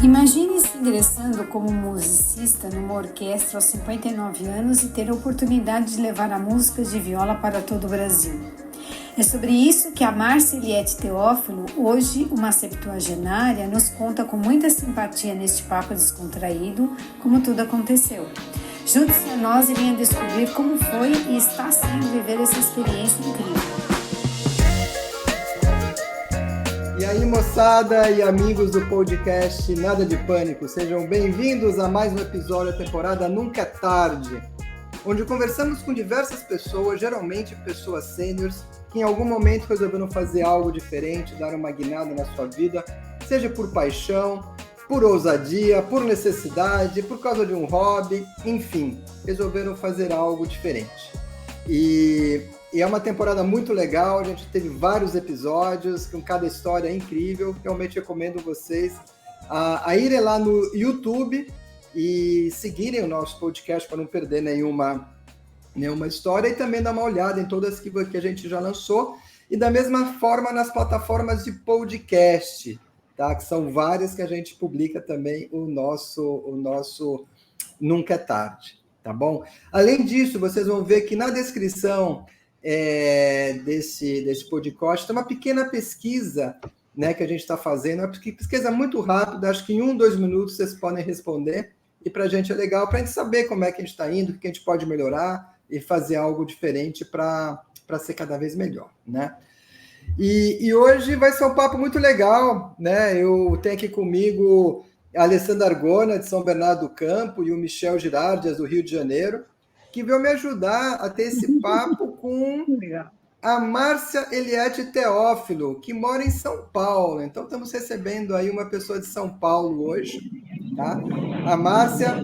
Imagine-se ingressando como musicista numa orquestra aos 59 anos e ter a oportunidade de levar a música de viola para todo o Brasil. É sobre isso que a Márcia Eliette Teófilo, hoje uma septuagenária, nos conta com muita simpatia neste papo descontraído como tudo aconteceu. Junte-se a nós e venha descobrir como foi e está sendo viver essa experiência incrível. E aí, moçada e amigos do podcast Nada de Pânico, sejam bem-vindos a mais um episódio da temporada Nunca é Tarde, onde conversamos com diversas pessoas, geralmente pessoas sêniores, que em algum momento resolveram fazer algo diferente, dar uma guinada na sua vida, seja por paixão, por ousadia, por necessidade, por causa de um hobby, enfim, resolveram fazer algo diferente. E é uma temporada muito legal, a gente teve vários episódios, com cada história incrível. Realmente recomendo vocês a irem lá no YouTube e seguirem o nosso podcast para não perder nenhuma história, e também dar uma olhada em todas que a gente já lançou, e da mesma forma nas plataformas de podcast, tá? Que são várias que a gente publica também o nosso Nunca é Tarde, tá bom? Além disso, vocês vão ver que na descrição desse podcast tem uma pequena pesquisa, né, que a gente está fazendo, uma pesquisa muito rápida, acho que em 1-2 minutos vocês podem responder, e para a gente é legal, para a gente saber como é que a gente está indo, o que a gente pode melhorar e fazer algo diferente para ser cada vez melhor, né? E hoje vai ser um papo muito legal, né? Eu tenho aqui comigo a Alessandra Argona, de São Bernardo do Campo, e o Michel Girardias, do Rio de Janeiro, que veio me ajudar a ter esse papo com a Márcia Eliette Teófilo, que mora em São Paulo. Então, estamos recebendo aí uma pessoa de São Paulo hoje, tá? A Márcia,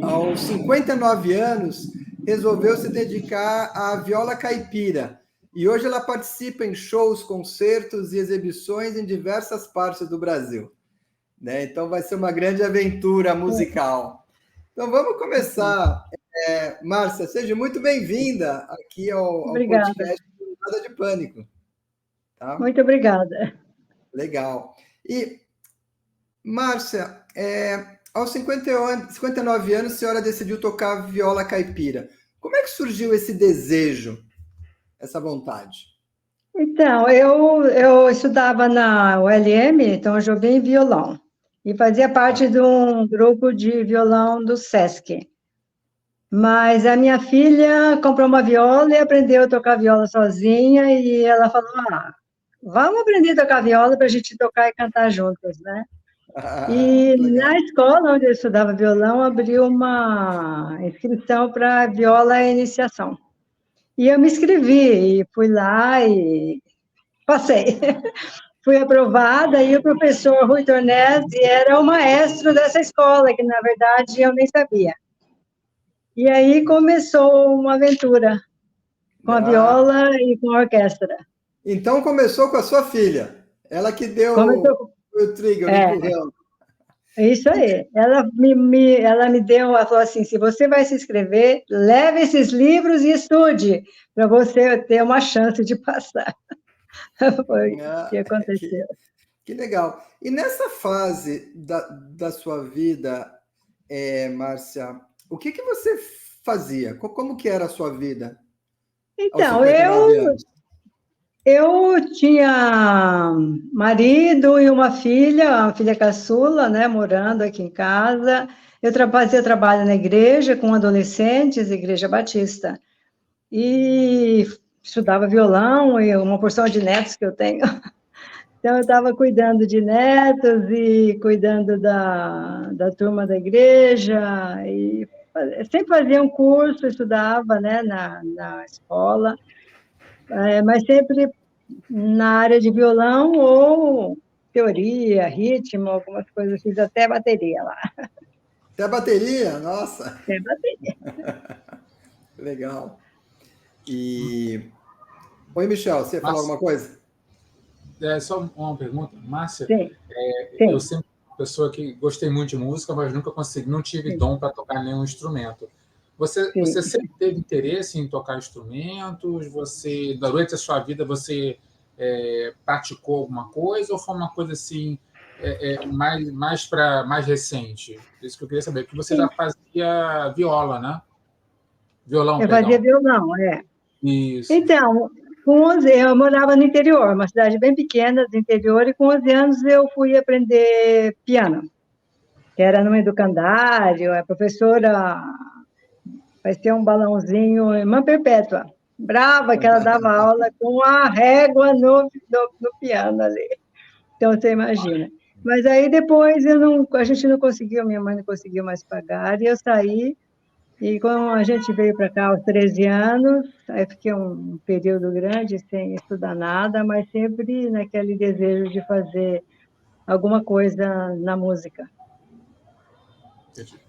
aos 59 anos, resolveu se dedicar à viola caipira. E hoje ela participa em shows, concertos e exibições em diversas partes do Brasil, né? Então, vai ser uma grande aventura musical. Então, vamos começar. Márcia, seja muito bem-vinda aqui ao podcast Nada de Pânico. Tá? Muito obrigada. Legal. E, Márcia, aos 59 anos, a senhora decidiu tocar viola caipira. Como é que surgiu esse desejo, essa vontade? Então, eu estudava na ULM, Tom Jobim, violão, e fazia parte de um grupo de violão do SESC. Mas a minha filha comprou uma viola e aprendeu a tocar viola sozinha, e ela falou, vamos aprender a tocar viola para a gente tocar e cantar juntas, né? E legal. na escola onde eu estudava violão, abriu uma inscrição para viola iniciação. E eu me inscrevi, e fui lá e passei. Fui aprovada, e o professor Rui Tornesi era o maestro dessa escola, que, na verdade, eu nem sabia. E aí começou uma aventura com a viola e com a orquestra. Então começou com a sua filha, ela que deu o trigger, o empurrão. Isso aí. Ela me deu, ela falou assim, se você vai se inscrever, leve esses livros e estude, para você ter uma chance de passar. Foi o que aconteceu. Que legal. E nessa fase da sua vida, Márcia, o que você fazia? Como que era a sua vida? Então, eu tinha marido e uma filha caçula, né, morando aqui em casa. Eu fazia trabalho na igreja com adolescentes, Igreja Batista. E estudava violão e uma porção de netos que eu tenho. Então, eu estava cuidando de netos e cuidando da turma da igreja, e sempre fazia um curso, estudava, né, na escola, mas sempre na área de violão ou teoria, ritmo, algumas coisas, fiz até bateria lá. Até bateria? Nossa! Até bateria. Legal. Oi, Michel, você ia falar alguma coisa? Só uma pergunta. Márcia, Sim. Eu sempre fui uma pessoa que gostei muito de música, mas nunca não tive dom para tocar nenhum instrumento. Você sempre teve interesse em tocar instrumentos? Durante a sua vida, você praticou alguma coisa? Ou foi uma coisa assim, mais recente. Isso que eu queria saber, que você já fazia viola, né? Violão, Eu perdão. fazia violão, Isso. Então, com 11, eu morava no interior, uma cidade bem pequena do interior, e com 11 anos eu fui aprender piano, que era no educandário, a professora vai ser um balãozinho, irmã Perpétua, brava que ela dava aula com a régua no piano ali. Então, você imagina. Mas aí depois a gente não conseguiu, minha mãe não conseguiu mais pagar, e eu saí. E quando a gente veio para cá aos 13 anos, aí fiquei um período grande sem estudar nada, mas sempre naquele desejo de fazer alguma coisa na música. Entendi.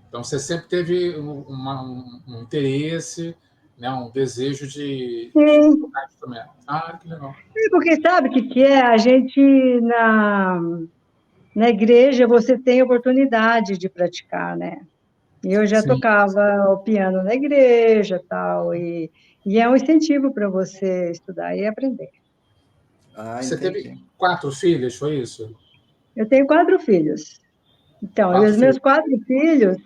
Então, você sempre teve um interesse, né, um desejo de Sim, tocar instrumento. Ah, que legal. porque sabe o que é? A gente, na igreja, você tem oportunidade de praticar, né? E eu já Sim. tocava o piano na igreja, tal, e é um incentivo para você estudar e aprender. Ah, Você teve entendi. 4 filhos, foi isso? Eu tenho 4 filhos. Então, e 4 os meus filhos. 4 filhos,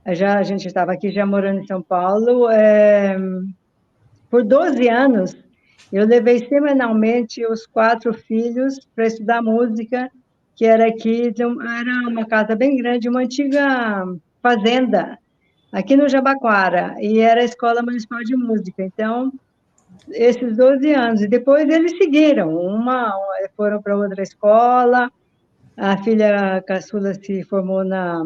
a gente estava aqui já morando em São Paulo, por 12 anos, eu levei semanalmente os 4 filhos para estudar música, que era aqui, era uma casa bem grande, uma antiga fazenda, aqui no Jabaquara, e era a Escola Municipal de Música. Então, esses 12 anos, e depois eles seguiram, foram para outra escola, a filha caçula se formou na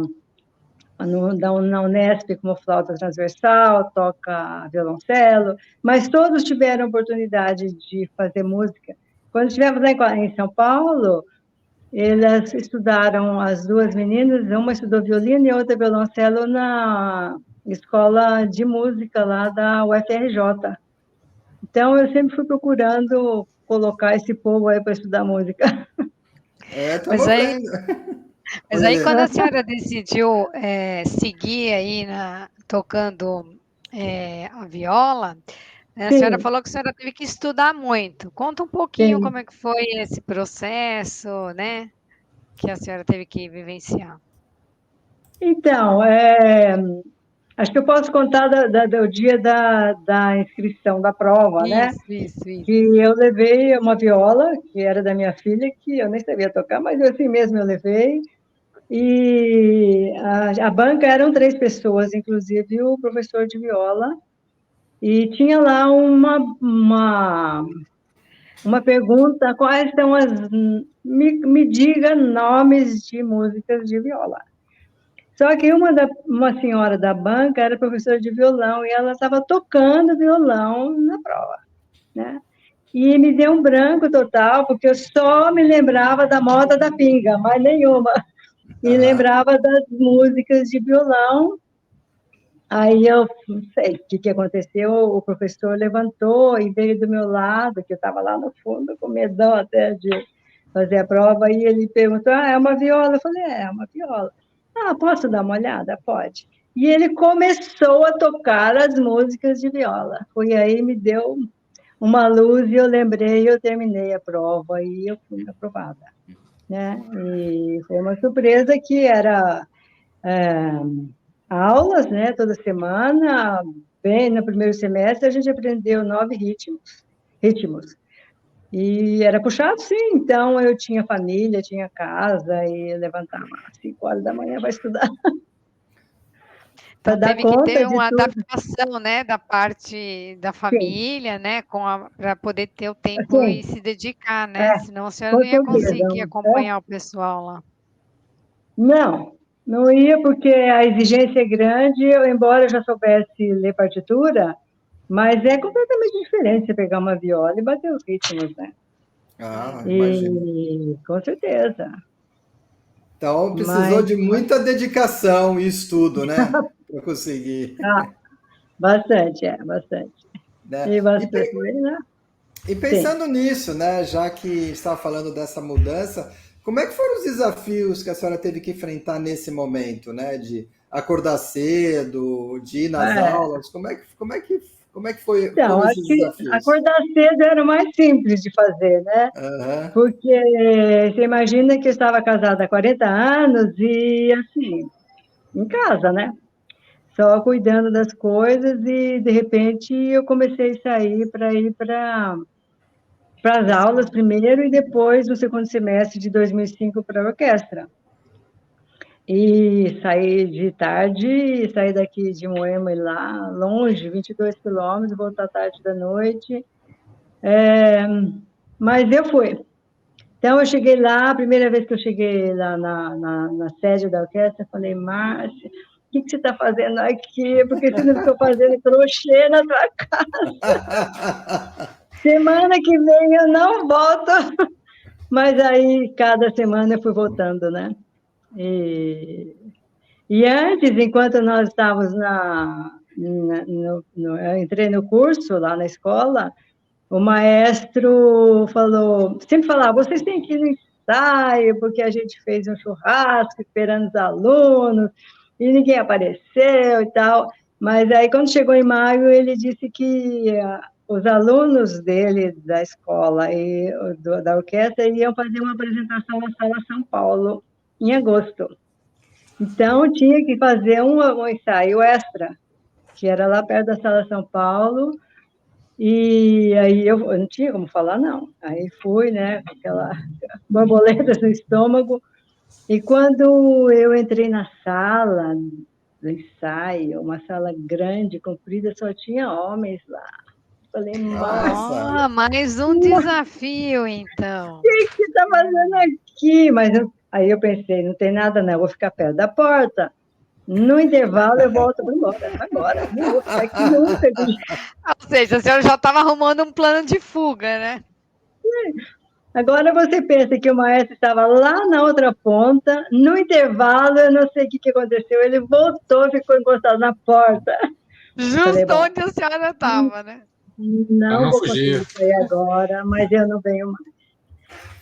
Unesp como flauta transversal, toca violoncelo, mas todos tiveram oportunidade de fazer música. Quando estivemos lá em São Paulo, elas estudaram, as duas meninas, uma estudou violino e a outra violoncelo na escola de música lá da UFRJ. Então, eu sempre fui procurando colocar esse povo aí para estudar música. Mas Estamos aí, vendo. mas Oi, aí Lê. quando a senhora decidiu seguir aí tocando a viola, né, a senhora Sim, falou que a senhora teve que estudar muito. Conta um pouquinho sim. como é que foi esse processo, né, que a senhora teve que vivenciar. Então, acho que eu posso contar do dia da inscrição da prova, né? Isso. Que eu levei uma viola, que era da minha filha, que eu nem sabia tocar, mas eu, assim mesmo eu levei. E a banca eram 3 pessoas, inclusive o professor de viola. E tinha lá uma pergunta, quais são me diga nomes de músicas de viola. Só que uma senhora da banca era professora de violão e ela estava tocando violão na prova, né? E me deu um branco total, porque eu só me lembrava da moda da pinga, mais nenhuma. E Aham. lembrava das músicas de violão. Aí eu não sei o que aconteceu, o professor levantou e veio do meu lado, que eu estava lá no fundo, com medão até de fazer a prova, e ele perguntou, é uma viola? Eu falei, é uma viola. Ah, posso dar uma olhada? Pode. E ele começou a tocar as músicas de viola. Foi aí, me deu uma luz e eu lembrei, eu terminei a prova e eu fui aprovada, né? E foi uma surpresa que era aulas, né, toda semana. Bem, no primeiro semestre a gente aprendeu 9 ritmos. E era puxado, sim. Então eu tinha família, tinha casa e eu levantava às 5 horas da manhã para estudar, para Então dar teve que conta ter de uma tudo. adaptação, né, da parte da Sim, família, né, para poder ter o tempo e assim, se dedicar, né? é, Senão a senhora com não ia certeza. conseguir acompanhar o pessoal lá. Não, não ia porque a exigência é grande, embora eu já soubesse ler partitura, mas é completamente diferente você pegar uma viola e bater os ritmos, né? Ah, imagino. E com certeza. Então, precisou Mas de muita dedicação e estudo, né? Para conseguir. ah, bastante, bastante. Né? E E, bastante, né? e Sim. pensando nisso, né? Já que estava falando dessa mudança, como é que foram os desafios que a senhora teve que enfrentar nesse momento, né? De acordar cedo, de ir nas É, aulas, como é que Como é que foi, Então, foram acho esses que desafios? acordar cedo era o mais simples de fazer, né? Aham. Porque você imagina que eu estava casada há 40 anos e, assim, em casa, né? Só cuidando das coisas e, de repente, eu comecei a sair para ir para as aulas primeiro e depois, no segundo semestre de 2005, para a orquestra. E saí de tarde, saí daqui de Moema e lá, longe, 22 quilômetros, voltar tarde da noite. Mas eu fui. Então, eu cheguei lá, a primeira vez que eu cheguei lá na sede da orquestra, eu falei, Márcia, o que você está fazendo aqui? Porque você não ficou fazendo crochê na tua casa. Semana que vem eu não volto. Mas aí, cada semana eu fui voltando, né? E, e antes, enquanto nós estávamos eu entrei no curso lá na escola, o maestro falou, sempre falava, vocês têm que ir no ensaio, porque a gente fez um churrasco esperando os alunos, e ninguém apareceu e tal. Mas aí, quando chegou em maio, ele disse que os alunos dele, da escola e da orquestra, iam fazer uma apresentação na Sala São Paulo, em agosto. Então, tinha que fazer um ensaio extra, que era lá perto da Sala São Paulo, e aí eu não tinha como falar, não. Aí fui, né, com aquela borboleta no estômago, e quando eu entrei na sala do ensaio, uma sala grande, comprida, só tinha homens lá. Falei, Nossa! Ó, mais um desafio, então. o que você está fazendo aqui? Aí eu pensei, não tem nada não, eu vou ficar perto da porta. No intervalo eu volto para embora, agora, não vou ficar aqui nunca. Ou seja, a senhora já estava arrumando um plano de fuga, né? Agora você pensa que o maestro estava lá na outra ponta, no intervalo, eu não sei o que aconteceu, ele voltou e ficou encostado na porta. Falei, Justo bom, onde a senhora estava, né? não vou conseguir sair agora, mas eu não venho mais.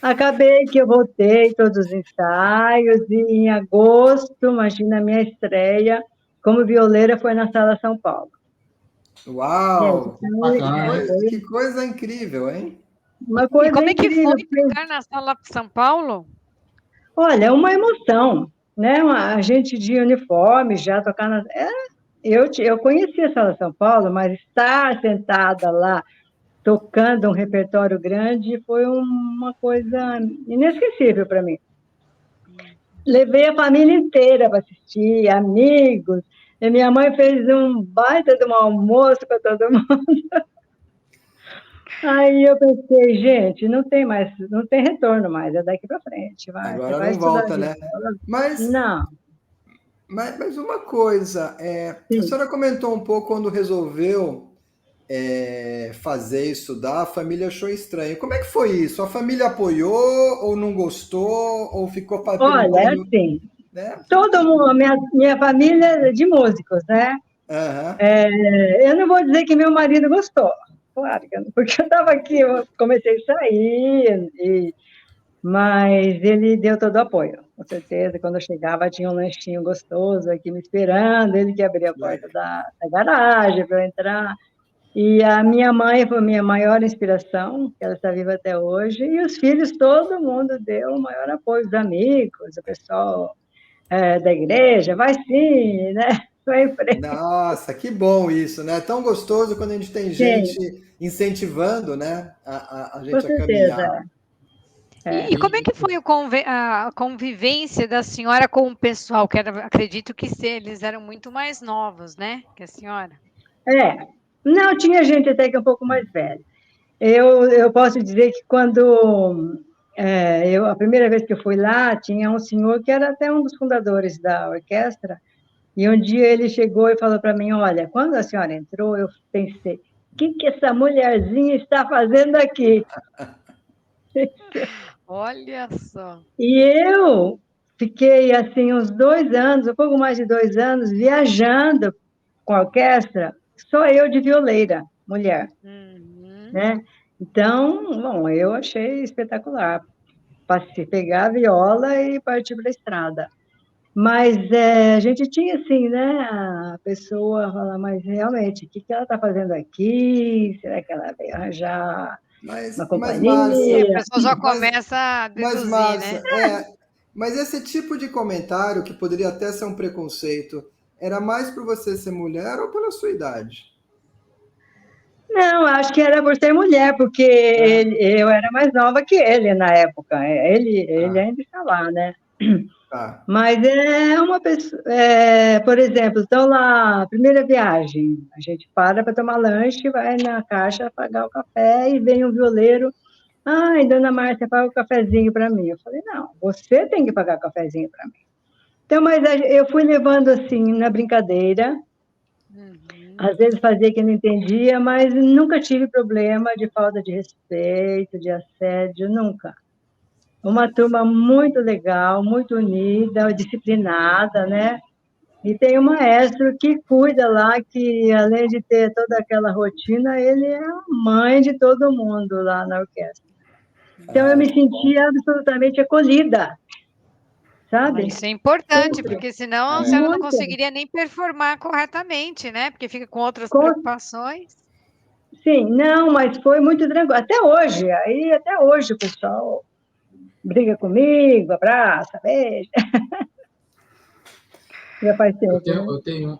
Acabei que eu voltei todos os ensaios, e em agosto, imagina a minha estreia como violeira foi na Sala São Paulo. Uau! Gente, Que coisa incrível, hein? uma coisa E como é que incrível. foi ficar na Sala São Paulo? Olha, é uma emoção, né? A gente de uniforme, já tocar na... eu conheci a Sala São Paulo, mas estar sentada lá, tocando um repertório grande, foi uma coisa inesquecível para mim. Levei a família inteira para assistir, amigos, e minha mãe fez um baita de um almoço para todo mundo. Aí eu pensei, gente, não tem retorno mais, é daqui para frente, você Agora vai não estudar volta, né? viola. Mas, Não, mas uma coisa, a sim. senhora comentou um pouco quando resolveu fazer estudar, a família achou estranho. Como é que foi isso? A família apoiou ou não gostou ou ficou Olha, é perguntando, assim, né? todo mundo, minha família é de músicos, né? Aham. Eu não vou dizer que meu marido gostou, claro, porque eu estava aqui, eu comecei a sair, mas ele deu todo o apoio, com certeza. Quando eu chegava, tinha um lanchinho gostoso aqui me esperando, ele que abria a porta da garagem para eu entrar. E a minha mãe foi a minha maior inspiração, que ela está viva até hoje, e os filhos, todo mundo deu o maior apoio, os amigos, o pessoal da igreja, vai sim, né? Vai em frente. Nossa, que bom isso, né? Tão gostoso quando a gente tem Sim, gente incentivando, né, a com gente a caminhar. certeza. E como é que foi a convivência da senhora com o pessoal? Que acredito que eles eram muito mais novos, né? Que a senhora. Não, tinha gente até que é um pouco mais velha. Eu posso dizer que quando a primeira vez que eu fui lá, tinha um senhor que era até um dos fundadores da orquestra, e um dia ele chegou e falou para mim, olha, quando a senhora entrou, eu pensei, o que essa mulherzinha está fazendo aqui? Olha só. E eu fiquei, assim, uns 2 anos, um pouco mais de 2 anos, viajando com a orquestra, só eu de violeira, mulher, né? Então, bom, eu achei espetacular. Passei pegar a viola e partir para a estrada. Mas a gente tinha, assim, né, a pessoa falar, mas realmente, o que ela está fazendo aqui? Será que ela veio arranjar uma A companhia? pessoa já começa a mas, deduzir, né? Márcia, mas esse tipo de comentário, que poderia até ser um preconceito, era mais por você ser mulher ou pela sua idade? Não, acho que era por ser mulher, porque eu era mais nova que ele na época. Ele ainda está lá, né? Tá. Mas é uma pessoa, por exemplo, estão lá, primeira viagem, a gente para tomar lanche, vai na caixa pagar o café e vem um violeiro, ai, dona Márcia, paga o cafezinho para mim. Eu falei, não, você tem que pagar o cafezinho para mim. Então, mas eu fui levando assim, na brincadeira, às vezes fazia que não entendia, mas nunca tive problema de falta de respeito, de assédio, nunca. Uma turma muito legal, muito unida, disciplinada, né? E tem um maestro que cuida lá, que além de ter toda aquela rotina, ele é a mãe de todo mundo lá na orquestra. Então eu me sentia absolutamente acolhida, sabe? Isso é importante, Sempre. porque senão a senhora não Muito. conseguiria nem performar corretamente, né? Porque fica com outras preocupações. Sim, não, mas foi muito tranquilo. Até hoje o pessoal briga comigo, abraça, beija. Já faz tempo, né?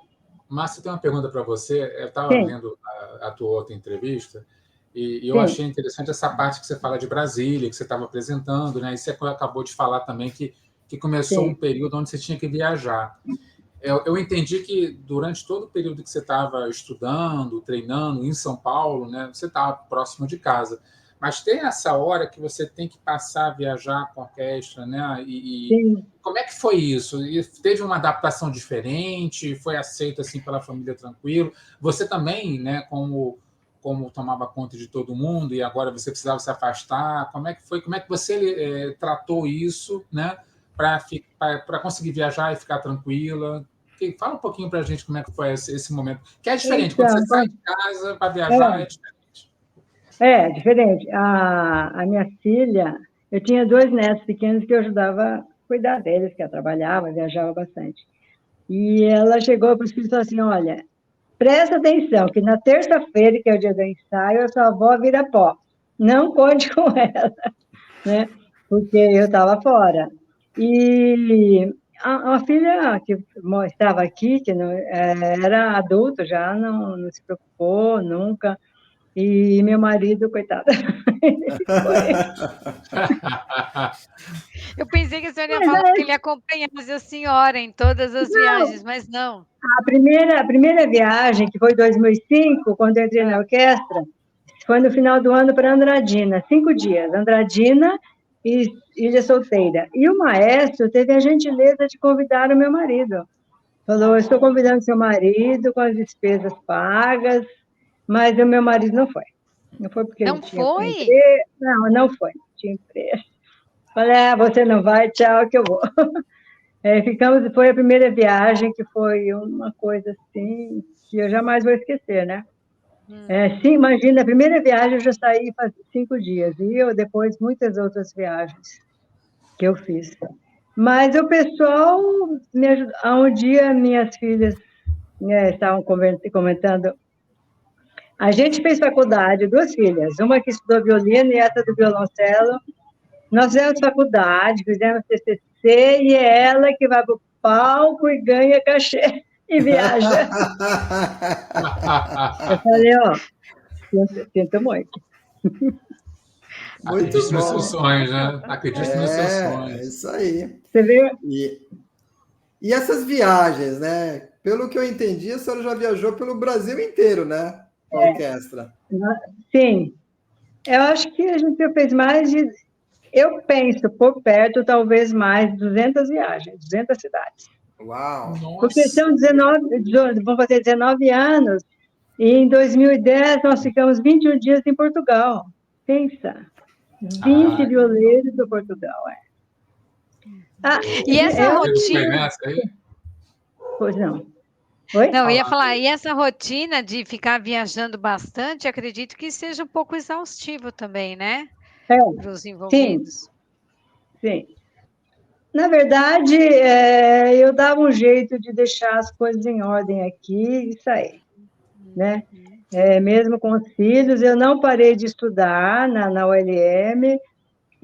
Márcia, tem uma pergunta para você. Eu estava vendo a tua outra entrevista e eu achei interessante essa parte que você fala de Brasília, que você estava apresentando, né? E você acabou de falar também que começou um período onde você tinha que viajar. Eu entendi que durante todo o período que você estava estudando, treinando em São Paulo, né, você estava próximo de casa. Mas tem essa hora que você tem que passar a viajar com a orquestra, né? E como é que foi isso? E teve uma adaptação diferente? Foi aceito assim pela família tranquilo? Você também, né? Como tomava conta de todo mundo e agora você precisava se afastar? Como é que foi? Como é que você tratou isso, né? Para conseguir viajar e ficar tranquila? Fala um pouquinho para a gente como é que foi esse momento. Que é diferente, quando você sai de casa para viajar, é diferente. É diferente. A minha filha, eu tinha 2 netos pequenos que eu ajudava a cuidar deles, que eu trabalhava, viajava bastante. E ela chegou para os filhos e falou assim, olha, presta atenção, que na terça-feira, que é o dia do ensaio, a sua avó vira pó. Não conte com ela, né? Porque eu estava fora. E a filha que estava aqui, que não, era adulta já, não se preocupou nunca. E meu marido, coitado, Eu pensei que a senhora ia falar que ele acompanhava a senhora em todas as viagens, mas não. A primeira viagem, que foi em 2005, quando eu entrei na orquestra, foi no final do ano para Andradina, 5 dias, Andradina e Ilha Solteira. E o maestro teve a gentileza de convidar o meu marido. Falou, estou convidando seu marido com as despesas pagas, mas o meu marido não foi. Não foi porque não ele tinha foi? emprego. Não foi, tinha emprego. Falei, você não vai, tchau, que eu vou. Foi a primeira viagem que foi uma coisa assim que eu jamais vou esquecer, né? Sim, imagina, a primeira viagem eu já saí faz 5 dias, e depois muitas outras viagens que eu fiz. Mas o pessoal me ajudou. Um dia minhas filhas estavam comentando, a gente fez faculdade, 2 filhas, uma que estudou violino e essa do violoncelo. Nós fizemos faculdade, fizemos TCC, e é ela que vai para o palco e ganha cachê e viaja. Eu falei, sinto muito. Acredite nos seus sonhos, né? Acredite nos seus sonhos. É isso aí. Você vê? E essas viagens, né? Pelo que eu entendi, a senhora já viajou pelo Brasil inteiro, né? Com a orquestra. Sim. Eu acho que a gente fez mais de... Eu penso, por perto, talvez mais de 200 viagens, 200 cidades. Uau! Porque são 19, vão fazer 19 anos, e em 2010 nós ficamos 21 dias em Portugal. Pensa, 20 violeiros do Portugal, E essa rotina... Pois não. Oi? Não, eu ia falar, e essa rotina de ficar viajando bastante, acredito que seja um pouco exaustivo também, né? Para os envolvidos. Sim. Na verdade, eu dava um jeito de deixar as coisas em ordem aqui e sair, né? Mesmo com os filhos, eu não parei de estudar na ULM,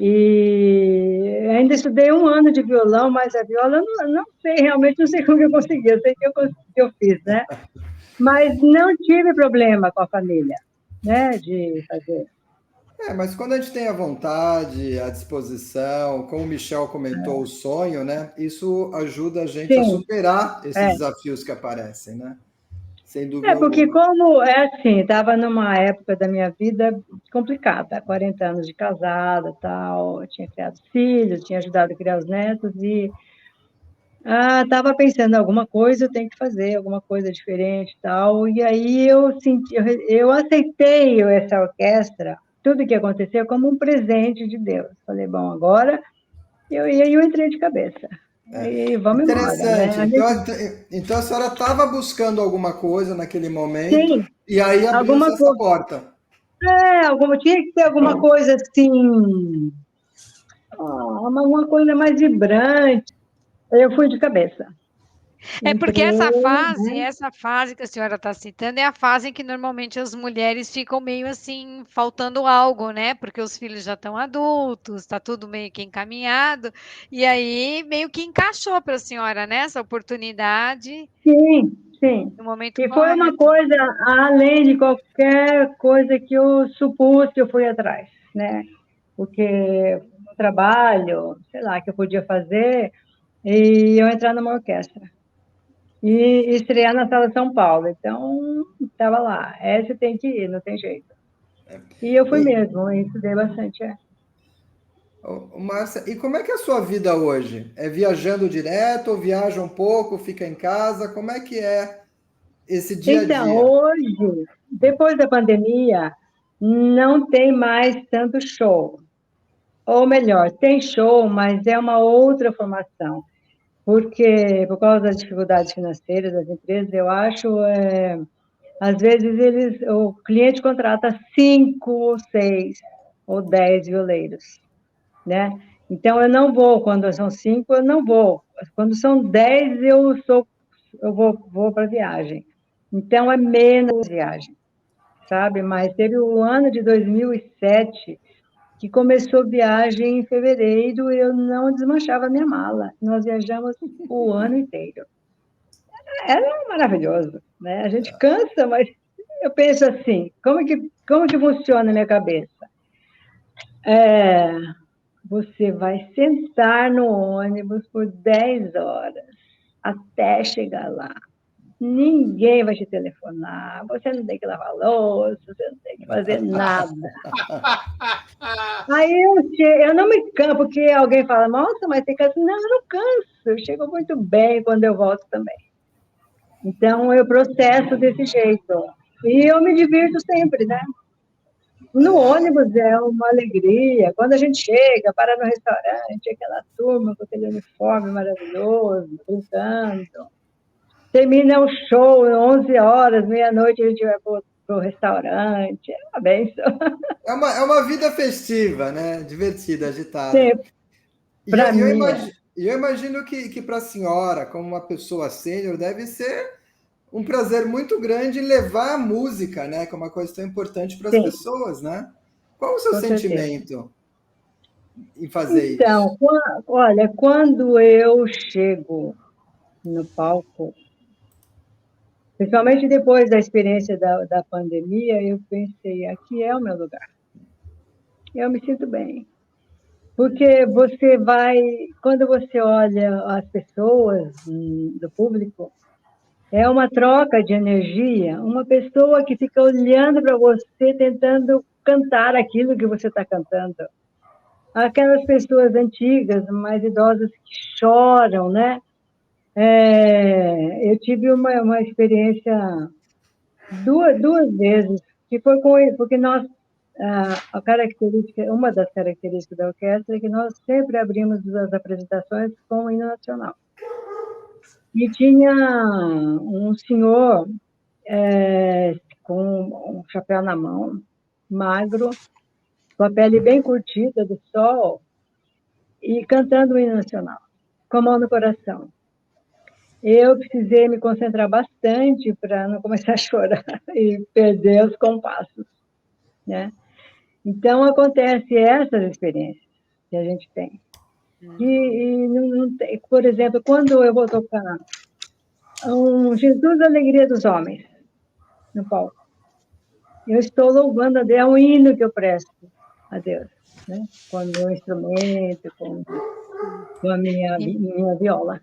e ainda estudei 1 ano de violão, mas a viola eu não sei, realmente não sei como eu consegui, eu sei que eu fiz, né? Mas não tive problema com a família, né, de fazer. Mas quando a gente tem a vontade, a disposição, como o Michel comentou, o sonho, né? Isso ajuda a gente a Sim, superar esses é. desafios que aparecem, né? Sem dúvida Porque alguma. como é assim, estava numa época da minha vida complicada, 40 anos de casada, tal, eu tinha criado filhos, tinha ajudado a criar os netos e estava pensando alguma coisa eu tenho que fazer, alguma coisa diferente, tal. E aí eu aceitei essa orquestra, tudo que aconteceu como um presente de Deus. Falei, bom, agora eu entrei de cabeça. E vamos embora, né? Interessante. Então a senhora estava buscando alguma coisa naquele momento Sim, e aí abriu-se alguma essa coisa. porta. Tinha que ter alguma coisa assim, uma coisa mais vibrante. Eu fui de cabeça. Porque Entrei, né? essa fase que a senhora está citando é a fase em que normalmente as mulheres ficam meio assim, faltando algo, né? Porque os filhos já estão adultos, está tudo meio que encaminhado, e aí meio que encaixou para a senhora, né? Essa oportunidade Sim, sim. no momento E foi uma correto. coisa além de qualquer coisa que eu supus que eu fui atrás, né? Porque o trabalho, sei lá, que eu podia fazer, e eu entrar numa orquestra. E estrear na Sala São Paulo. Então, estava lá. Essa tem que ir, não tem jeito. E eu fui E, mesmo, e estudei bastante. Márcia, e como é que é a sua vida hoje? É viajando direto ou viaja um pouco, fica em casa? Como é que é esse dia a Então, dia? hoje, depois da pandemia, não tem mais tanto show. Ou melhor, tem show, mas é uma outra formação. Porque, por causa das dificuldades financeiras das empresas, eu acho, às vezes o cliente contrata 5 ou 6 ou 10 violeiros, né? Então, eu não vou, quando são 5, eu não vou. Quando são 10, eu vou para viagem. Então, é menos viagem, sabe? Mas teve o ano de 2007, que começou viagem em fevereiro, e eu não desmanchava a minha mala. Nós viajamos o ano inteiro. Era maravilhoso, né? A gente cansa, mas eu penso assim, como que funciona na minha cabeça? Você vai sentar no ônibus por 10 horas até chegar lá. Ninguém vai te telefonar, você não tem que lavar louça, você não tem que fazer nada. Aí eu não me canso, porque alguém fala, nossa, mas tem canso. Não, eu não canso, eu chego muito bem quando eu volto também. Então, eu processo desse jeito. E eu me divirto sempre, né? No ônibus é uma alegria. Quando a gente chega, para no restaurante, aquela turma com aquele uniforme maravilhoso, brincando. Termina o show, 11 horas, meia-noite, a gente vai para o restaurante. É uma benção. É uma vida festiva, né? Divertida, agitada. Sim, E para mim é. eu imagino que para a senhora, como uma pessoa sênior, deve ser um prazer muito grande levar a música, né? Que é uma coisa tão importante para as Sim, pessoas, né? Qual o seu com certeza. sentimento em fazer isso? Então, olha, quando eu chego no palco, principalmente depois da experiência da pandemia, eu pensei, aqui é o meu lugar. Eu me sinto bem. Porque quando você olha as pessoas do público, é uma troca de energia, uma pessoa que fica olhando para você, tentando cantar aquilo que você está cantando. Aquelas pessoas antigas, mais idosas, que choram, né? Eu tive uma experiência duas vezes, que foi porque uma das características da orquestra é que nós sempre abrimos as apresentações com o hino nacional. E tinha um senhor com um chapéu na mão, magro, com a pele bem curtida do sol, e cantando o hino nacional. com a mão no coração. Eu precisei me concentrar bastante para não começar a chorar e perder os compassos, né? Então, acontece essas experiências que a gente tem. E não tem, por exemplo, quando eu vou tocar um Jesus, a Alegria dos Homens, no palco, eu estou louvando a Deus, é um hino que eu presto a Deus, né? Com o meu instrumento, com a minha viola.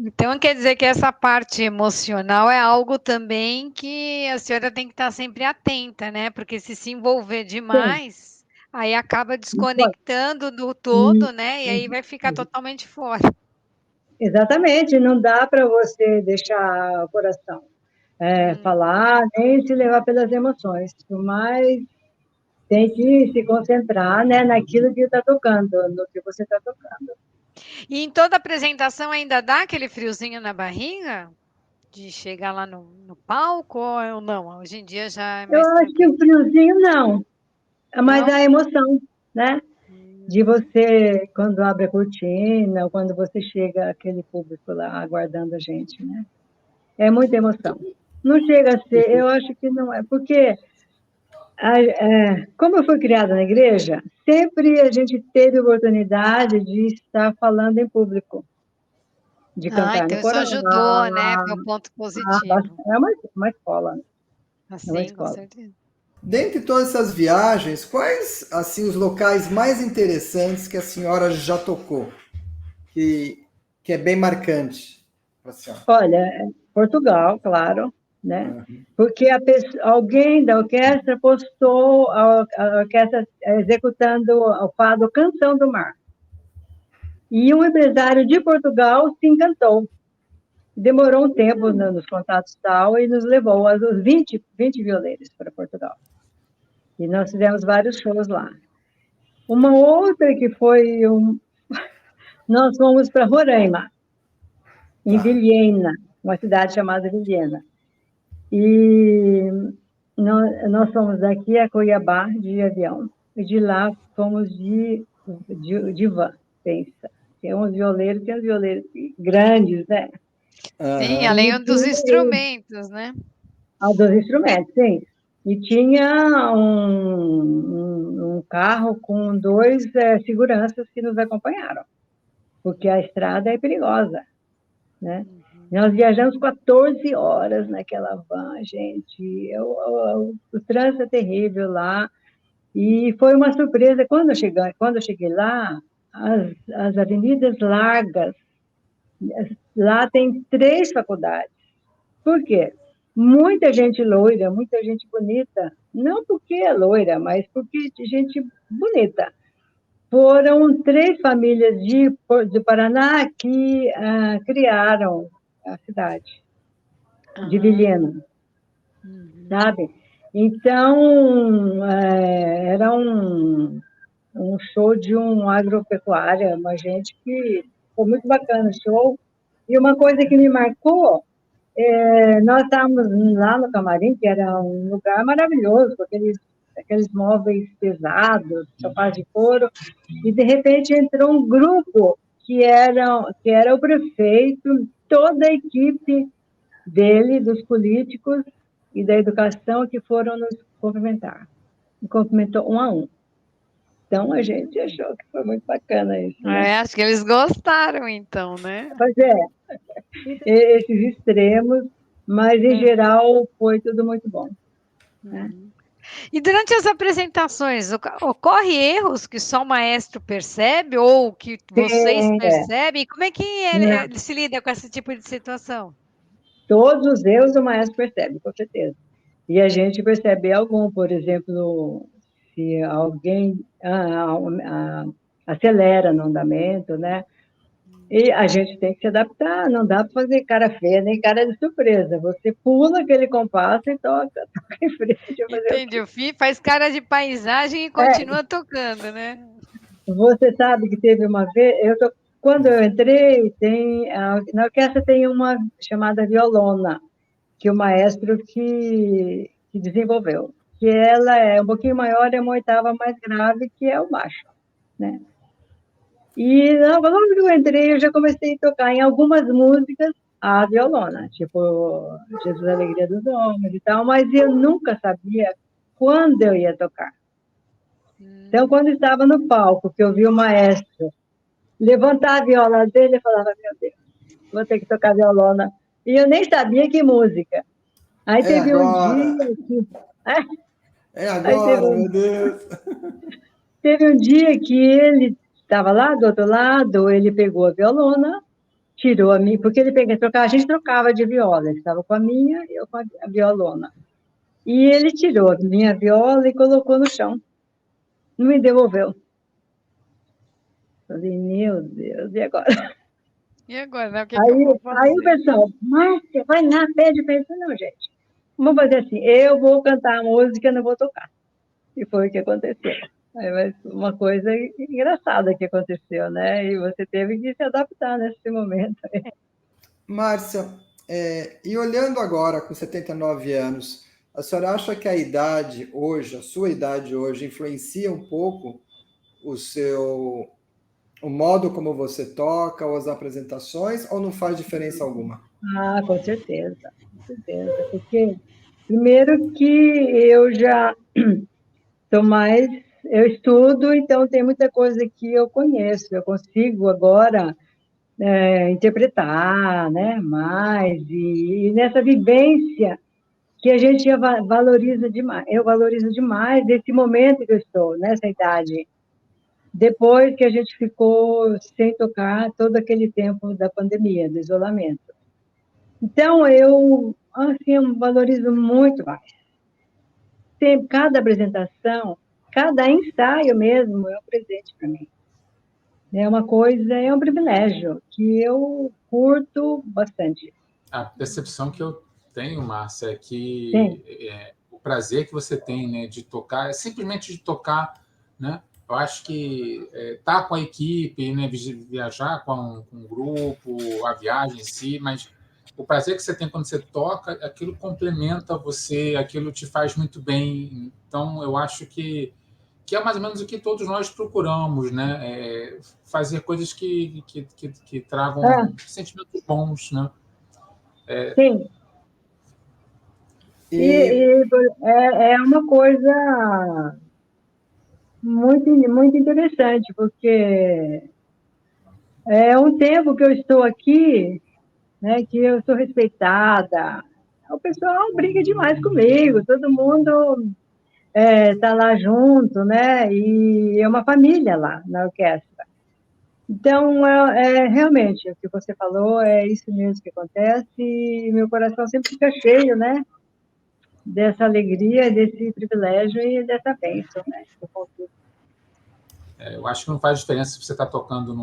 Então, quer dizer que essa parte emocional é algo também que a senhora tem que estar sempre atenta, né? Porque se envolver demais, aí acaba desconectando do todo, né? E aí vai ficar totalmente fora. Exatamente, não dá para você deixar o coração falar, nem se levar pelas emoções, mas tem que se concentrar, né, naquilo que está tocando, no que você está tocando. E em toda apresentação ainda dá aquele friozinho na barriga? De chegar lá no palco ou não? Hoje em dia já é Eu mais acho que tranquilo. o friozinho não, mas Não? a emoção, né? De você, quando abre a cortina, ou quando você chega aquele público lá aguardando a gente, né? É muita emoção. Não chega a ser, eu acho que não é, porque como eu fui criada na igreja, sempre a gente teve oportunidade de estar falando em público, de cantar no Então isso coral. ajudou, né? Foi um ponto positivo. É uma escola, é uma Assim, com escola. certeza. Dentre todas essas viagens, quais assim os locais mais interessantes que a senhora já tocou? Que é bem marcante para a senhora? Olha, Portugal, claro, né? Porque alguém da orquestra postou a orquestra executando o fado Canção do Mar. E um empresário de Portugal se encantou. Demorou um tempo nos contatos tal e nos levou os 20 violeiros para Portugal. E nós fizemos vários shows lá. Uma outra que foi nós fomos para Roraima, em Vilhena, uma cidade chamada Vilhena. E nós fomos daqui a Cuiabá de avião. E de lá fomos de van, pensa. Tem uns violeiros grandes, né? Sim, além dos instrumentos, né? Dos instrumentos, sim. E tinha um carro com 2 seguranças que nos acompanharam, porque a estrada é perigosa, né? Nós viajamos 14 horas naquela van, gente. O trânsito é terrível lá. E foi uma surpresa. Quando eu cheguei lá, as avenidas largas, lá tem 3 faculdades. Por quê? Muita gente loira, muita gente bonita. Não porque é loira, mas porque gente bonita. Foram 3 famílias do Paraná que criaram a cidade de Vilhena, sabe? Então, era um show de agropecuária, uma gente que foi muito bacana o show. E uma coisa que me marcou, nós estávamos lá no camarim, que era um lugar maravilhoso, com aqueles móveis pesados, sofás de couro, e de repente entrou um grupo que era o prefeito, toda a equipe dele, dos políticos e da educação, que foram nos cumprimentar. Me cumprimentou 1 a 1. Então, a gente achou que foi muito bacana isso, né? Acho que eles gostaram, então, né? Pois esses extremos, mas, em geral, foi tudo muito bom. Né? E durante as apresentações, ocorre erros que só o maestro percebe ou que vocês percebem? Como é que ele se lida com esse tipo de situação? Todos os erros o maestro percebe, com certeza. E a gente percebe algum, por exemplo, se alguém acelera no andamento, né? E a gente tem que se adaptar, não dá para fazer cara feia nem cara de surpresa. Você pula aquele compasso e toca em frente. Entendi, o Fih faz cara de paisagem e continua tocando, né? Você sabe que teve uma vez, quando eu entrei, na orquestra tem uma chamada violona, que o maestro que desenvolveu, que ela é um pouquinho maior, é uma oitava mais grave, que é o baixo, né? E logo que eu entrei, eu já comecei a tocar em algumas músicas a violona, tipo Jesus, a Alegria dos Homens e tal, mas eu nunca sabia quando eu ia tocar. Então, quando estava no palco, que eu vi o maestro levantar a viola dele, eu falava, meu Deus, vou ter que tocar violona. E eu nem sabia que música. Aí É teve um agora! dia que... É Aí agora, meu Deus! teve um dia que ele estava lá do outro lado, ele pegou a violona, tirou a minha, porque ele pegou, trocava, a gente trocava de viola, ele estava com a minha e eu com a violona. E ele tirou a minha viola e colocou no chão, não me devolveu. Falei, meu Deus, e agora? E agora, né? O que que eu Aí, vou aí o fazer? pessoal, Márcia, vai lá, pede para ele. Não, gente, vamos fazer assim, eu vou cantar a música, não vou tocar. E foi o que aconteceu. Aí, mas uma coisa engraçada que aconteceu, né? E você teve que se adaptar nesse momento. Márcia, e olhando agora com 79 anos, a senhora acha que a idade hoje, a sua idade hoje, influencia um pouco o modo como você toca ou as apresentações, ou não faz diferença alguma? Ah, com certeza, com certeza. Porque, primeiro que eu já sou mais, eu estudo, então tem muita coisa que eu conheço, eu consigo agora interpretar, né, mais, e nessa vivência que a gente valoriza demais, eu valorizo demais esse momento que eu estou, nessa idade, depois que a gente ficou sem tocar todo aquele tempo da pandemia, do isolamento. Então, assim, eu valorizo muito mais. Sempre, cada apresentação, cada ensaio mesmo é um presente para mim. É uma coisa, é um privilégio que eu curto bastante. A percepção que eu tenho, Márcia, é Sim, que o prazer que você tem, né, de tocar, é simplesmente de tocar, né? Eu acho que estar com a equipe, né, viajar com um grupo, a viagem em si, mas o prazer que você tem quando você toca, aquilo complementa você, aquilo te faz muito bem. Então, eu acho que é mais ou menos o que todos nós procuramos, né? Fazer coisas que ah, tragam sentimentos bons, né? sim. E, E é uma coisa muito, muito interessante, porque é um tempo que eu estou aqui, né, que eu sou respeitada. O pessoal brinca demais comigo, todo mundo está lá junto, né? E é uma família lá na orquestra. Então, realmente, o que você falou é isso mesmo que acontece, e meu coração sempre fica cheio, né? Dessa alegria, desse privilégio e dessa bênção, né? Eu acho que não faz diferença se você está tocando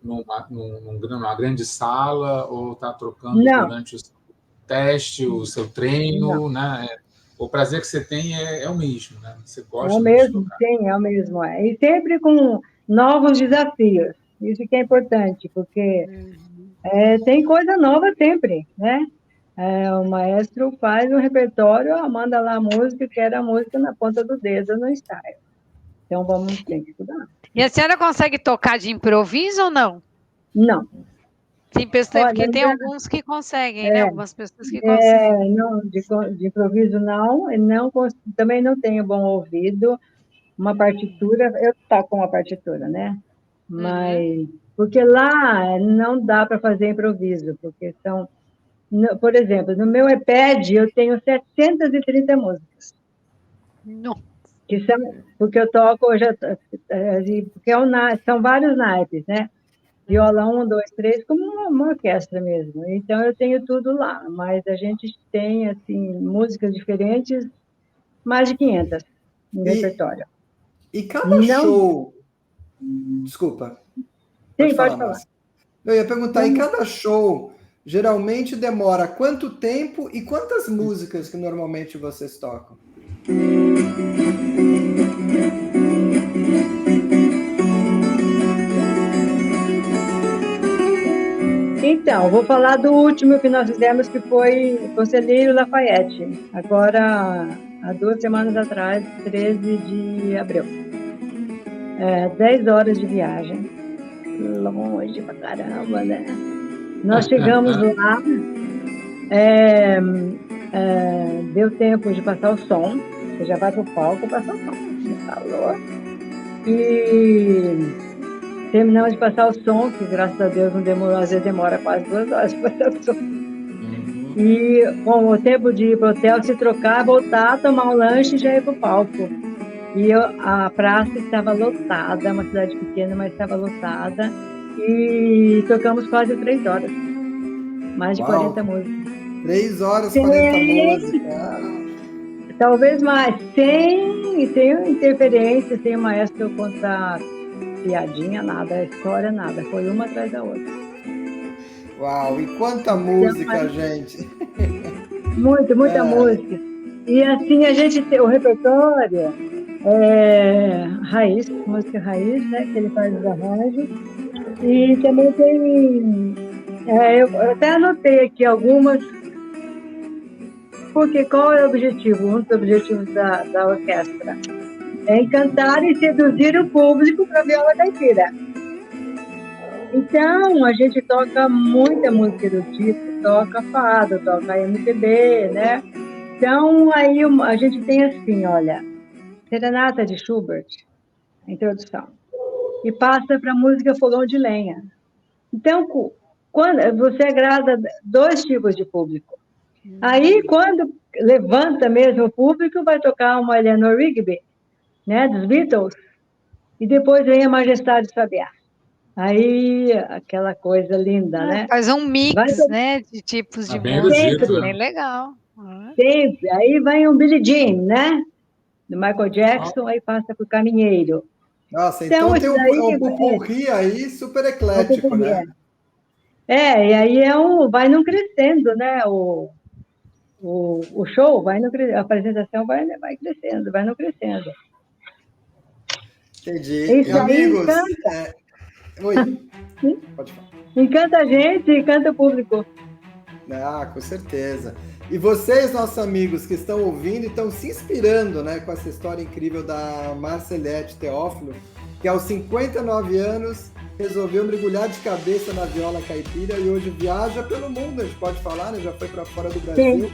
numa grande sala ou está trocando Não, durante o seu teste, o seu não. treino, né? O prazer que você tem é o mesmo, né? Você É o gosta muito de mesmo, tocar. sim, é o mesmo. É. E sempre com novos desafios. Isso que é importante, porque tem coisa nova sempre, né? O maestro faz um repertório, manda lá a música, quer a música na ponta do dedo no ensaio. Então vamos ter que estudar. E a senhora consegue tocar de improviso ou não? Não, Tem pessoas, olha, porque tem alguns que conseguem, né? é, Algumas pessoas que conseguem. não, de improviso não, também não tenho bom ouvido. Uma partitura, eu toco uma partitura, né? Uhum. Mas, porque lá não dá para fazer improviso, porque por exemplo, no meu iPad eu tenho 730 músicas, Não. que são, porque eu toco, porque são vários naipes, né? Viola 1, 2, 3, como uma orquestra mesmo. Então eu tenho tudo lá, mas a gente tem, assim, músicas diferentes, mais de 500 no e, repertório. e cada Não, show. Desculpa, pode sim, falar, pode falar. Márcia. Eu ia perguntar, e Não, cada show geralmente demora quanto tempo e quantas músicas que normalmente vocês tocam? então, vou falar do último que nós fizemos, que foi Conselheiro Lafayette, agora, há 2 semanas atrás, 13 de abril. 10 horas de viagem. longe pra caramba, né? Nós chegamos lá, deu tempo de passar o som, você já vai pro palco passar o som, calor. E terminamos de passar o som, que graças a Deus não demorou, às vezes demora quase 2 horas para passar o som. E com o tempo de ir para o hotel, se trocar, voltar, tomar um lanche e já ir para o palco. E a praça estava lotada, uma cidade pequena, mas estava lotada. E tocamos quase 3 horas. Mais de 40 músicas. 3 horas, 40 músicas. Talvez mais. Sem interferência, sem o maestro contar piadinha, nada, história, nada. Foi uma atrás da outra. Uau, e quanta música, gente! Muita música. E assim, a gente tem o repertório raiz, música raiz, né? Que ele faz os arranjos. E também tem... eu até anotei aqui algumas, porque qual é o objetivo? Um dos objetivos da orquestra é encantar e seduzir o público para a viola caipira. Então, a gente toca muita música erudita, toca fado, toca MPB, né? Então, aí a gente tem assim, olha, Serenata de Schubert, a introdução, e passa para a música Fogão de Lenha. Então, quando você agrada 2 tipos de público. Aí, quando levanta mesmo o público, vai tocar uma Eleanor Rigby, né, dos Beatles, e depois vem a Majestade Sabiá. Aí, aquela coisa linda, né? Faz um mix, né, de tipos de bem música. erudito, Bem legal. Sempre. Aí vai um Billie Jean, né? Do Michael Jackson, aí passa para o Caminheiro. Nossa, então tem um pupurri aí super eclético, né? E aí vai num crescendo, né? O show vai a apresentação vai crescendo, vai no crescendo. Entendi. Isso amigos, Oi, pode falar. Encanta a gente, encanta o público. Ah, com certeza. E vocês, nossos amigos que estão ouvindo e estão se inspirando, né, com essa história incrível da Marceliette Teófilo, que aos 59 anos resolveu mergulhar de cabeça na viola caipira e hoje viaja pelo mundo, a gente pode falar, né? Já foi para fora do Brasil,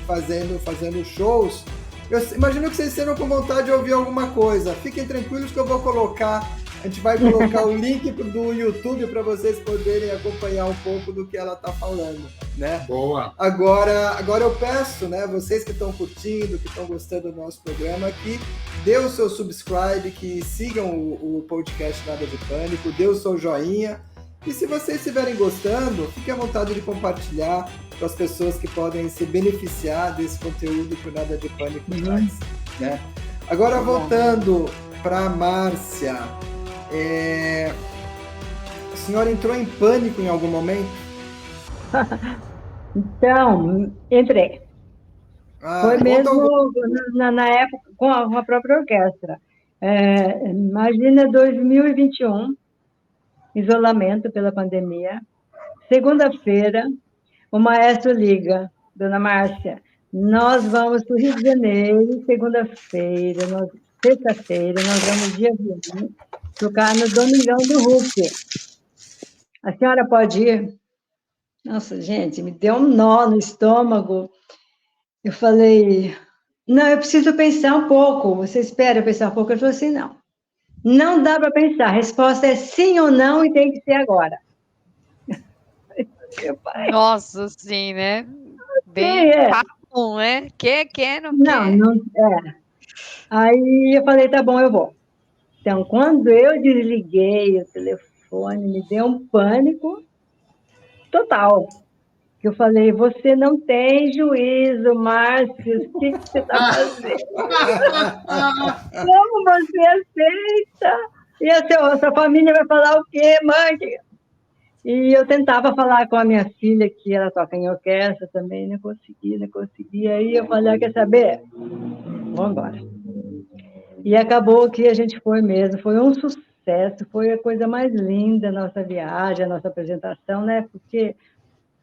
fazendo shows. Eu imagino que vocês estejam com vontade de ouvir alguma coisa. Fiquem tranquilos que eu vou colocar, a gente vai colocar o link do YouTube para vocês poderem acompanhar um pouco do que ela está falando, né? Boa! Agora eu peço, né, vocês que estão curtindo, que estão gostando do nosso programa, que dê o seu subscribe, que sigam o podcast Nada de Pânico, dê o seu joinha. E se vocês estiverem gostando, fique à vontade de compartilhar para as pessoas que podem se beneficiar desse conteúdo que o Nada de Pânico traz, né? Agora, voltando para a Márcia, a senhora entrou em pânico em algum momento? Então, entrei. Foi mesmo na época com a própria orquestra. Imagina 2021, isolamento pela pandemia. Segunda-feira, o maestro liga, dona Márcia, nós vamos para o Rio de Janeiro, sexta-feira, nós vamos dia 20, tocar no Domingão do Hulk. A senhora pode ir? Nossa, gente, me deu um nó no estômago. Eu falei, não, eu preciso pensar um pouco. Você espera eu pensar um pouco? Ele falou assim, não dá para pensar. A resposta é sim ou não e tem que ser agora. Nossa, sim, né? Bem papo, né? Quer, não quer. Não é. Aí eu falei, tá bom, eu vou. Então, quando eu desliguei o telefone, me deu um pânico total. Eu falei, você não tem juízo, Márcio, o que você está fazendo? Como você aceita? E a sua família vai falar o quê, mãe? E eu tentava falar com a minha filha, que ela toca em orquestra também, não conseguia. Aí eu falei, quer saber? Vamos embora. E acabou que a gente foi mesmo, foi um sucesso, foi a coisa mais linda da nossa viagem, a nossa apresentação, né? Porque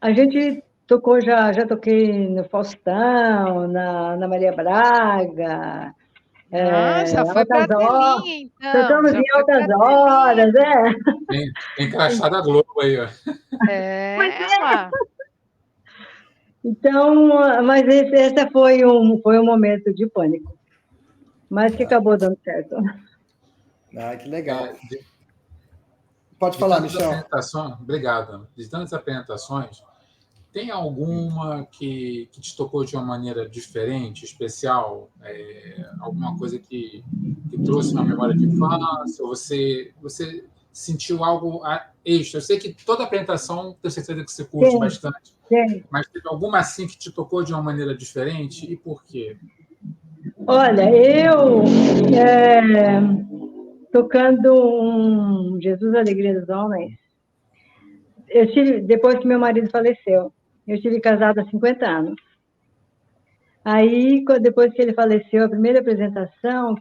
a gente tocou, já toquei no Faustão, na Maria Braga, Nossa, foi para altas a horas, telinha, então. tocamos Já em foi para altas a horas, telinha. Tem crachá da Globo aí, ó. É, lá. Então, mas esse foi um momento de pânico, mas que acabou dando certo. Ah, que legal. É, Pode de falar, tantas Michel. apresentações, obrigado, Ana. De tantas apresentações, tem alguma que te tocou de uma maneira diferente, especial? Alguma coisa que trouxe uma memória de infância? Ou você sentiu algo extra? Eu sei que toda apresentação, tenho certeza que você curte Sim, bastante, sim. mas teve alguma assim que te tocou de uma maneira diferente? E por quê? Olha, eu tocando um Jesus Alegria dos Homens, depois que meu marido faleceu, eu estive casada há 50 anos. Aí, depois que ele faleceu, a primeira apresentação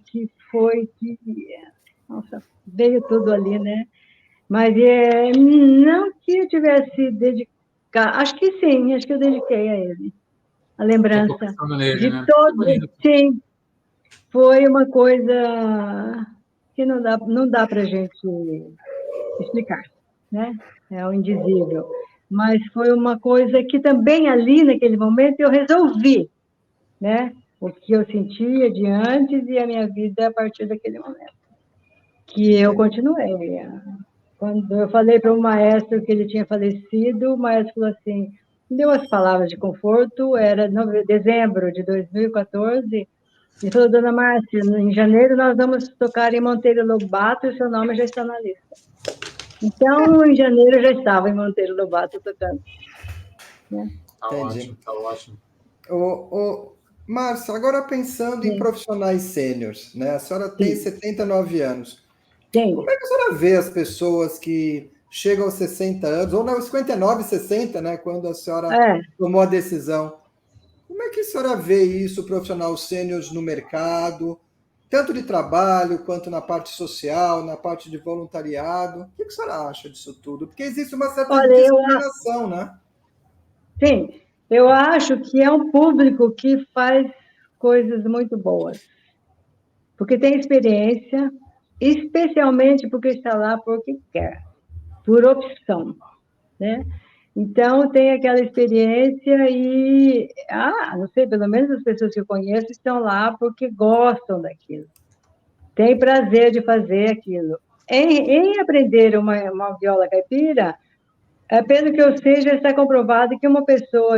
nossa, veio tudo ali, né? Mas não que eu tivesse dedicado, acho que sim, acho que eu dediquei a ele, a Tocou lembrança pensando nele, de né? Que todo, bonito. sim, foi uma coisa que não dá para a gente explicar, né? É o indizível. Mas foi uma coisa que também ali, naquele momento, eu resolvi, né? O que eu sentia de antes e a minha vida a partir daquele momento. Que eu continuei. Quando eu falei para o maestro que ele tinha falecido, o maestro falou assim, deu as palavras de conforto, era dezembro de 2014, e falou, dona Márcia, em janeiro nós vamos tocar em Monteiro Lobato e o seu nome já está na lista. Então, em janeiro eu já estava em Monteiro Lobato tocando. Né? Tá Entendi. ótimo, tá ótimo. Márcia, agora pensando em Sim, profissionais sêniores, né? A senhora tem sim, 79 anos. sim. Como é que a senhora vê as pessoas que chegam aos 60 anos, ou não, 59, 60, né? Quando a senhora É, tomou a decisão. Como é que a senhora vê isso, profissional sênior no mercado, tanto de trabalho quanto na parte social, na parte de voluntariado? O que a senhora acha disso tudo? Porque existe uma certa olha, discriminação, né? sim, eu acho que é um público que faz coisas muito boas, porque tem experiência, especialmente porque está lá porque quer, por opção, né? Então, tem aquela experiência e, não sei, pelo menos as pessoas que eu conheço estão lá porque gostam daquilo, têm prazer de fazer aquilo. Em aprender uma viola caipira, pelo que eu sei, já está comprovado que uma pessoa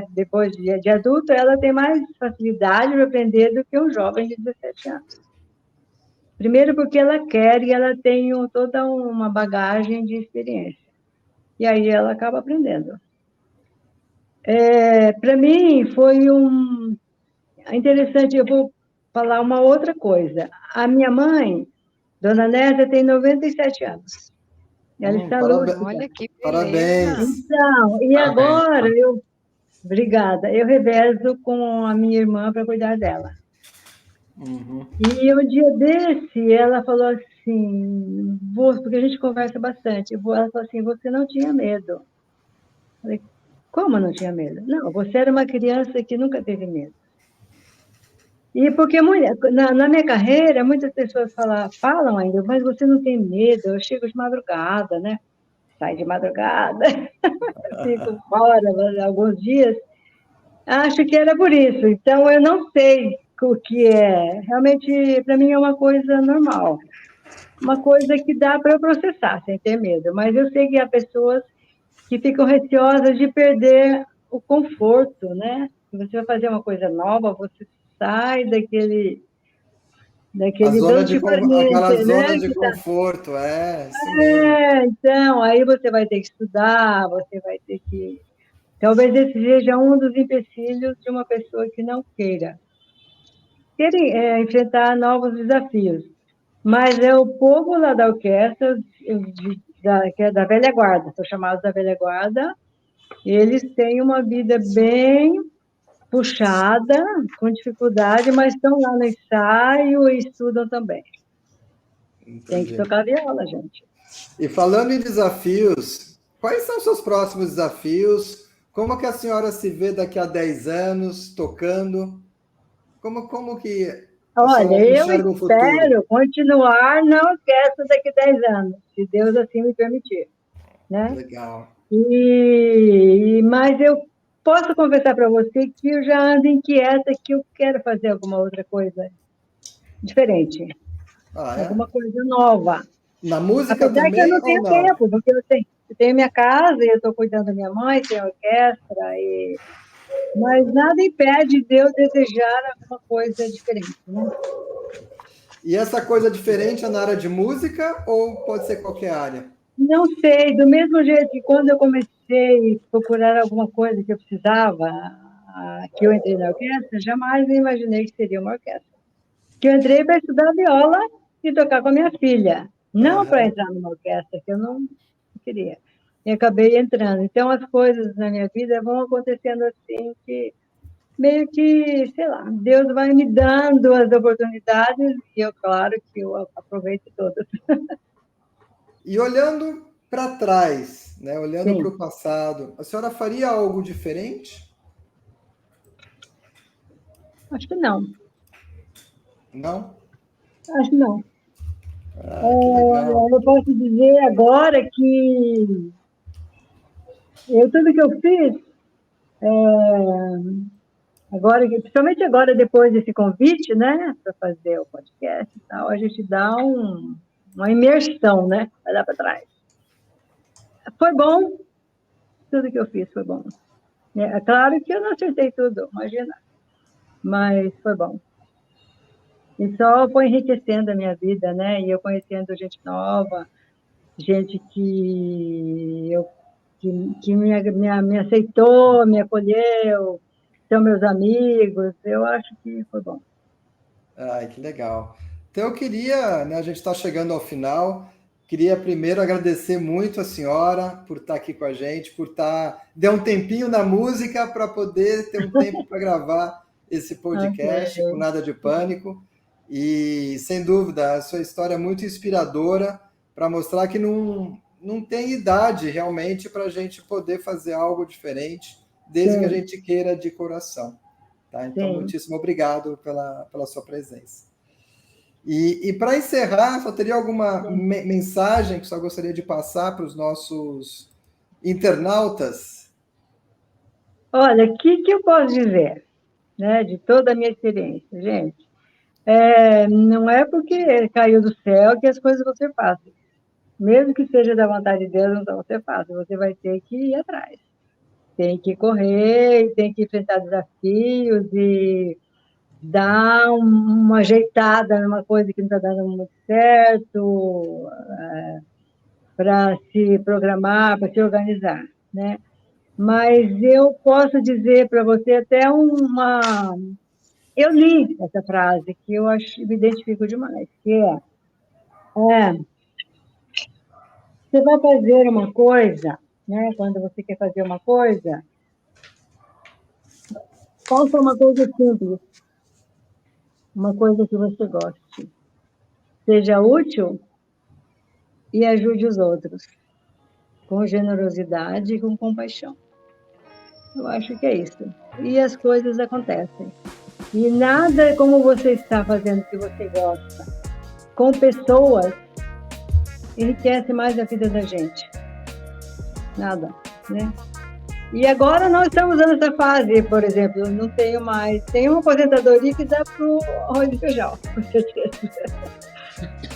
depois de adulto, ela tem mais facilidade para aprender do que um jovem de 17 anos. Primeiro porque ela quer e ela tem toda uma bagagem de experiência. E aí ela acaba aprendendo. Para mim, foi interessante, eu vou falar uma outra coisa. A minha mãe, Dona Nésia, tem 97 anos. Ela está lúcida. Olha que beleza. Parabéns. Então, e Parabéns. agora obrigada, eu revezo com a minha irmã para cuidar dela. Uhum. E um dia desse, ela falou assim, porque a gente conversa bastante, ela falou assim, você não tinha medo. Eu falei, como não tinha medo? Não, você era uma criança que nunca teve medo. E porque na minha carreira, muitas pessoas falam ainda, mas você não tem medo, eu chego de madrugada, né? Saio de madrugada, fico fora alguns dias. Acho que era por isso. Então, eu não sei o que é. Realmente, para mim, é uma coisa normal. Uma coisa que dá para eu processar, sem ter medo. Mas eu sei que há pessoas que ficam receosas de perder o conforto, né? Se você vai fazer uma coisa nova, você sai daquele Aquela dolce-far-niente, zona né? de conforto, isso mesmo. Então, aí você vai ter que estudar, você vai ter que... Talvez esse seja um dos empecilhos de uma pessoa que não queira enfrentar novos desafios. Mas é o povo lá da orquestra, que é da velha guarda, são chamados da velha guarda, eles têm uma vida bem puxada, com dificuldade, mas estão lá no ensaio e estudam também. Entendi. Tem que tocar viola, gente. E falando em desafios, quais são os seus próximos desafios? Como que a senhora se vê daqui a 10 anos tocando? Como que Olha, eu espero continuar, não esqueça, daqui 10 anos, se Deus assim me permitir, né? Legal. Mas eu posso confessar para você que eu já ando inquieta, que eu quero fazer alguma outra coisa diferente, alguma coisa nova. Na música apesar também, que eu não tenho ou não? tempo, porque eu tenho minha casa, eu estou cuidando da minha mãe, tenho orquestra, mas nada impede de eu desejar alguma coisa diferente, né? E essa coisa diferente é na área de música ou pode ser qualquer área? Não sei, do mesmo jeito que quando eu comecei a procurar alguma coisa que eu precisava, que eu entrei na orquestra, jamais imaginei que seria uma orquestra. Que eu entrei para estudar viola e tocar com a minha filha, não para entrar numa orquestra, que eu não queria. E acabei entrando. Então, as coisas na minha vida vão acontecendo assim, que meio que, sei lá, Deus vai me dando as oportunidades e eu, claro, que eu aproveito todas. E olhando para trás, né, olhando Sim. para o passado, a senhora faria algo diferente? Acho que não. Não? Acho que não. Que legal. Eu posso dizer agora que tudo que eu fiz, agora, principalmente agora, depois desse convite, né, para fazer o podcast e tal, a gente dá uma imersão, né, vai dar para trás. Foi bom, tudo que eu fiz foi bom. É claro que eu não acertei tudo, imagina, mas foi bom. E só foi enriquecendo a minha vida, né, e eu conhecendo gente nova, gente que me aceitou, me acolheu, são meus amigos, eu acho que foi bom. Ai, que legal. Então eu queria, né, a gente está chegando ao final, queria primeiro agradecer muito a senhora por estar aqui com a gente, deu um tempinho na música para poder ter um tempo para gravar esse podcast, com Nada de Pânico, e sem dúvida a sua história é muito inspiradora para mostrar que não tem idade realmente para a gente poder fazer algo diferente, desde que a gente queira de coração. Tá? Então, muitíssimo obrigado pela sua presença. E para encerrar, só teria alguma mensagem que só gostaria de passar para os nossos internautas? Olha, o que eu posso dizer, né, de toda a minha experiência, gente? Não é porque caiu do céu que as coisas vão ser fáceis. Mesmo que seja da vontade de Deus, não vão ser fáceis. Você vai ter que ir atrás. Tem que correr, tem que enfrentar desafios e dar uma ajeitada numa coisa que não está dando muito certo, para se programar, para se organizar, né? Mas eu posso dizer para você até eu li essa frase, que eu me identifico demais, que você vai fazer uma coisa, né? Quando você quer fazer uma coisa, faça uma coisa simples, uma coisa que você goste. Seja útil e ajude os outros, com generosidade e com compaixão. Eu acho que é isso. E as coisas acontecem. E nada como você está fazendo que você gosta, com pessoas, enriquece mais a vida da gente. Nada, né? E agora nós estamos nessa fase, por exemplo, eu não tenho mais... Tem uma aposentadoria que dá para o arroz e feijão, com certeza.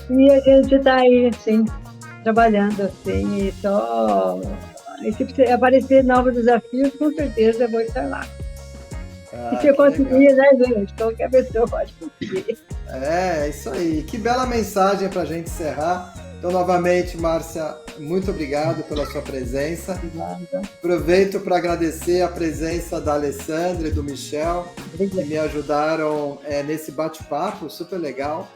E a gente está aí, assim, trabalhando, assim, e só... E se aparecer novos desafios, com certeza eu vou estar lá. E se eu conseguir, né, gente? Qualquer pessoa pode conseguir. É isso aí. Que bela mensagem para a gente encerrar. Então, novamente, Márcia, muito obrigado pela sua presença. Obrigada. Aproveito para agradecer a presença da Alessandra e do Michel, que me ajudaram nesse bate-papo super legal.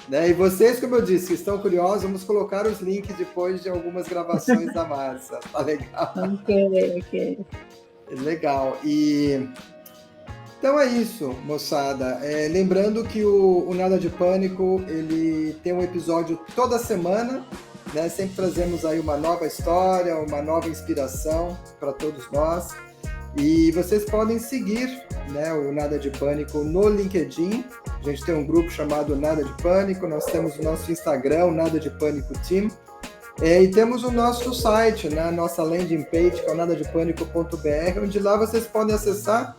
Né? E vocês, como eu disse, que estão curiosos, vamos colocar os links depois de algumas gravações da Márcia. Tá legal? Ok. Legal. Então é isso, moçada. Lembrando que o Nada de Pânico, ele tem um episódio toda semana, né? Sempre trazemos aí uma nova história, uma nova inspiração para todos nós. E vocês podem seguir né, o Nada de Pânico no LinkedIn. A gente tem um grupo chamado Nada de Pânico, nós temos o nosso Instagram, Nada de Pânico Team, e temos o nosso site, né, a nossa landing page, que é o nadadepânico.br, onde lá vocês podem acessar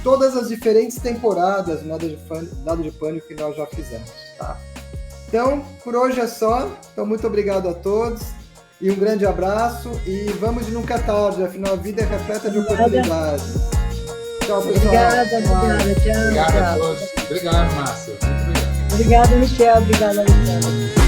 todas as diferentes temporadas do Nada de Pânico que nós já fizemos. Tá? Então, por hoje é só. Então, muito obrigado a todos e um grande abraço. E vamos nunca tarde, afinal a vida é repleta de oportunidades. Tchau, pessoal. Obrigada, tchau. Obrigado a todos. Obrigado, Márcia. Muito obrigado. Obrigada, Michel. Obrigada, Alexandre.